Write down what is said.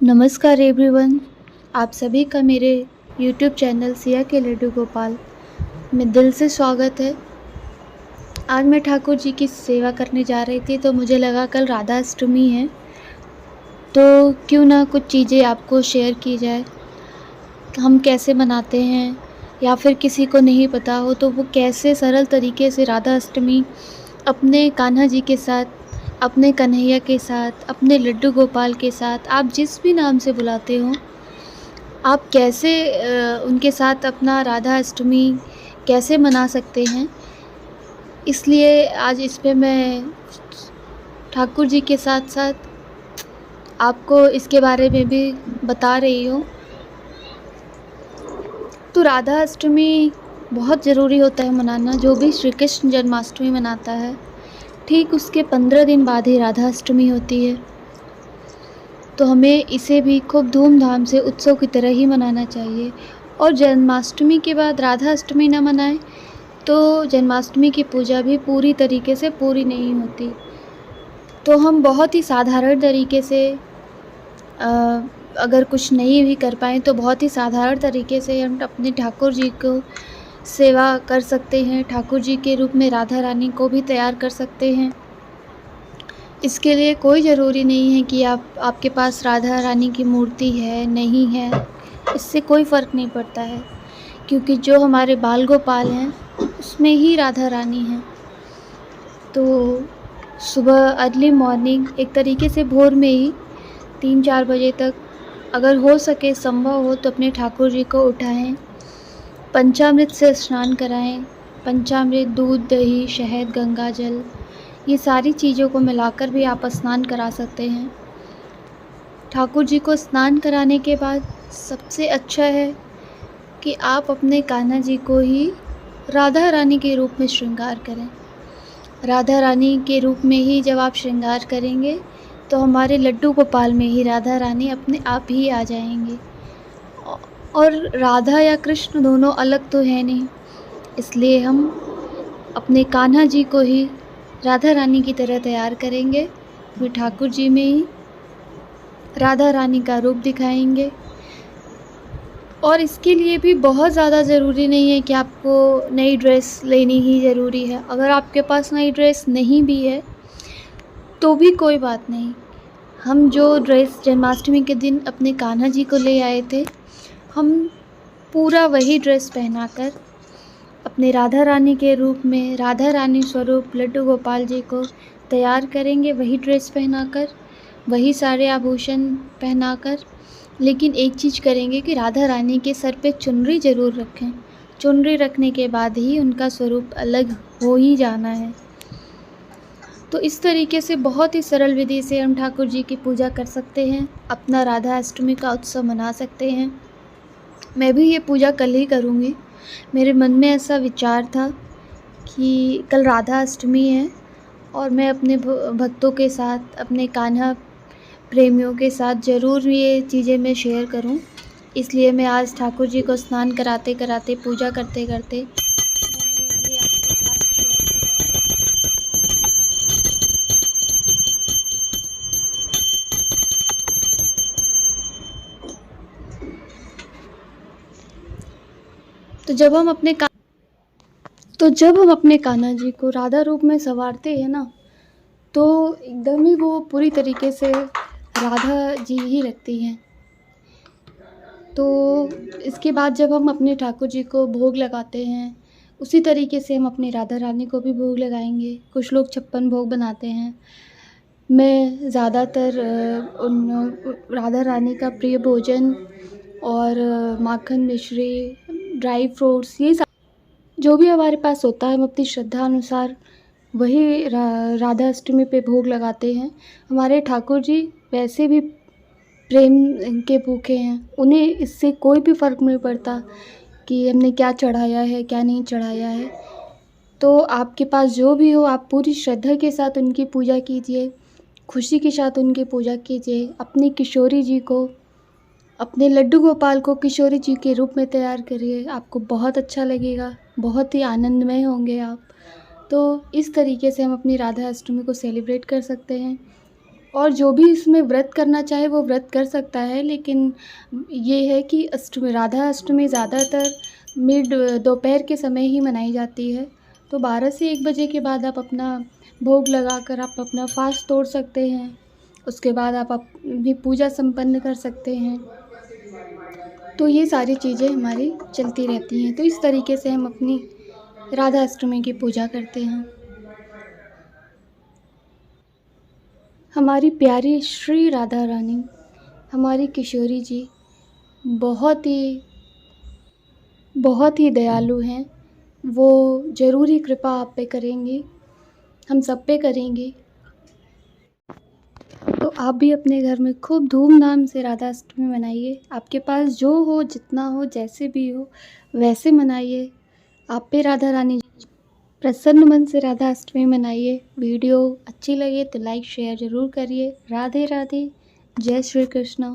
नमस्कार एवरीवन। आप सभी का मेरे यूट्यूब चैनल सिया के लड्डू गोपाल में दिल से स्वागत है। आज मैं ठाकुर जी की सेवा करने जा रही थी तो मुझे लगा कल राधा अष्टमी है तो क्यों ना कुछ चीज़ें आपको शेयर की जाए। हम कैसे मनाते हैं या फिर किसी को नहीं पता हो तो वो कैसे सरल तरीके से राधा अष्टमी अपने कान्हा जी के साथ, अपने कन्हैया के साथ, अपने लड्डू गोपाल के साथ, आप जिस भी नाम से बुलाते हो, आप कैसे उनके साथ अपना राधा अष्टमी कैसे मना सकते हैं। इसलिए आज इस पे मैं ठाकुर जी के साथ साथ आपको इसके बारे में भी बता रही हूँ। तो राधा अष्टमी बहुत ज़रूरी होता है मनाना। जो भी श्री कृष्ण जन्माष्टमी मनाता है ठीक उसके 15 दिन बाद ही राधा अष्टमी होती है। तो हमें इसे भी खूब धूमधाम से उत्सव की तरह ही मनाना चाहिए। और जन्माष्टमी के बाद राधा अष्टमी न मनाएं तो जन्माष्टमी की पूजा भी पूरी तरीके से पूरी नहीं होती। तो हम बहुत ही साधारण तरीके से अगर कुछ नहीं भी कर पाएँ तो बहुत ही साधारण तरीके से हम अपने ठाकुर जी को सेवा कर सकते हैं। ठाकुर जी के रूप में राधा रानी को भी तैयार कर सकते हैं। इसके लिए कोई ज़रूरी नहीं है कि आपके पास राधा रानी की मूर्ति है, नहीं है, इससे कोई फ़र्क नहीं पड़ता है, क्योंकि जो हमारे बाल गोपाल हैं उसमें ही राधा रानी हैं। तो सुबह अर्ली मॉर्निंग एक तरीके से भोर में ही 3-4 बजे तक अगर हो सके, संभव हो तो अपने ठाकुर जी को उठाएं, पंचामृत से स्नान कराएं। पंचामृत, दूध, दही, शहद, गंगा जल, ये सारी चीज़ों को मिलाकर भी आप स्नान करा सकते हैं। ठाकुर जी को स्नान कराने के बाद सबसे अच्छा है कि आप अपने कान्हा जी को ही राधा रानी के रूप में श्रृंगार करें। राधा रानी के रूप में ही जब आप श्रृंगार करेंगे तो हमारे लड्डू गोपाल में ही राधा रानी अपने आप ही आ जाएंगे। और राधा या कृष्ण दोनों अलग तो है नहीं, इसलिए हम अपने कान्हा जी को ही राधा रानी की तरह तैयार करेंगे। फिर ठाकुर जी में ही राधा रानी का रूप दिखाएंगे। और इसके लिए भी बहुत ज़्यादा ज़रूरी नहीं है कि आपको नई ड्रेस लेनी ही ज़रूरी है। अगर आपके पास नई ड्रेस नहीं भी है तो भी कोई बात नहीं। हम जो ड्रेस जन्माष्टमी के दिन अपने कान्हा जी को ले आए थे, हम पूरा वही ड्रेस पहनाकर अपने राधा रानी के रूप में, राधा रानी स्वरूप लड्डू गोपाल जी को तैयार करेंगे, वही ड्रेस पहनाकर, वही सारे आभूषण पहनाकर। लेकिन एक चीज़ करेंगे कि राधा रानी के सर पे चुनरी ज़रूर रखें। चुनरी रखने के बाद ही उनका स्वरूप अलग हो ही जाना है। तो इस तरीके से बहुत ही सरल विधि से हम ठाकुर जी की पूजा कर सकते हैं, अपना राधा अष्टमी का उत्सव मना सकते हैं। मैं भी ये पूजा कल ही करूँगी। मेरे मन में ऐसा विचार था कि कल राधा अष्टमी है और मैं अपने भक्तों के साथ, अपने कान्हा प्रेमियों के साथ ज़रूर ये चीज़ें मैं शेयर करूं। इसलिए मैं आज ठाकुर जी को स्नान कराते कराते, पूजा करते करते मैंने ये आपके साथ शेयर किया है। तो जब हम अपने कान्हा जी को राधा रूप में संवारते हैं ना, तो एकदम ही वो पूरी तरीके से राधा जी ही लगती हैं। तो इसके बाद जब हम अपने ठाकुर जी को भोग लगाते हैं, उसी तरीके से हम अपनी राधा रानी को भी भोग लगाएंगे। कुछ लोग 56 भोग बनाते हैं। मैं ज़्यादातर राधा रानी का प्रिय भोजन और माखन, मिश्री, ड्राई फ्रूट्स, ये सब जो भी हमारे पास होता है हम अपनी श्रद्धा अनुसार वही राधा अष्टमी पे भोग लगाते हैं। हमारे ठाकुर जी वैसे भी प्रेम के भूखे हैं, उन्हें इससे कोई भी फ़र्क नहीं पड़ता कि हमने क्या चढ़ाया है, क्या नहीं चढ़ाया है। तो आपके पास जो भी हो, आप पूरी श्रद्धा के साथ उनकी पूजा कीजिए, खुशी के साथ उनकी पूजा कीजिए। अपनी किशोरी जी को, अपने लड्डू गोपाल को किशोरी जी के रूप में तैयार करिए, आपको बहुत अच्छा लगेगा, बहुत ही आनंदमय होंगे आप। तो इस तरीके से हम अपनी राधा अष्टमी को सेलिब्रेट कर सकते हैं। और जो भी इसमें व्रत करना चाहे वो व्रत कर सकता है, लेकिन ये है कि अष्टमी, राधा अष्टमी ज़्यादातर दोपहर के समय ही मनाई जाती है। तो 12 से 1 बजे के बाद आप अपना भोग लगाकर आप अपना फास्ट तोड़ सकते हैं। उसके बाद आप अपनी पूजा संपन्न कर सकते हैं। तो ये सारी चीज़ें हमारी चलती रहती हैं। तो इस तरीके से हम अपनी राधा अष्टमी की पूजा करते हैं। हमारी प्यारी श्री राधा रानी, हमारी किशोरी जी बहुत ही दयालु हैं। वो ज़रूर ही कृपा आप पे करेंगी, हम सब पे करेंगी। तो आप भी अपने घर में खूब धूमधाम से राधा अष्टमी मनाइए। आपके पास जो हो, जितना हो, जैसे भी हो वैसे मनाइए। आप पे राधा रानी प्रसन्न मन से राधा अष्टमी मनाइए। वीडियो अच्छी लगे तो लाइक शेयर ज़रूर करिए। राधे राधे, जय श्री कृष्ण।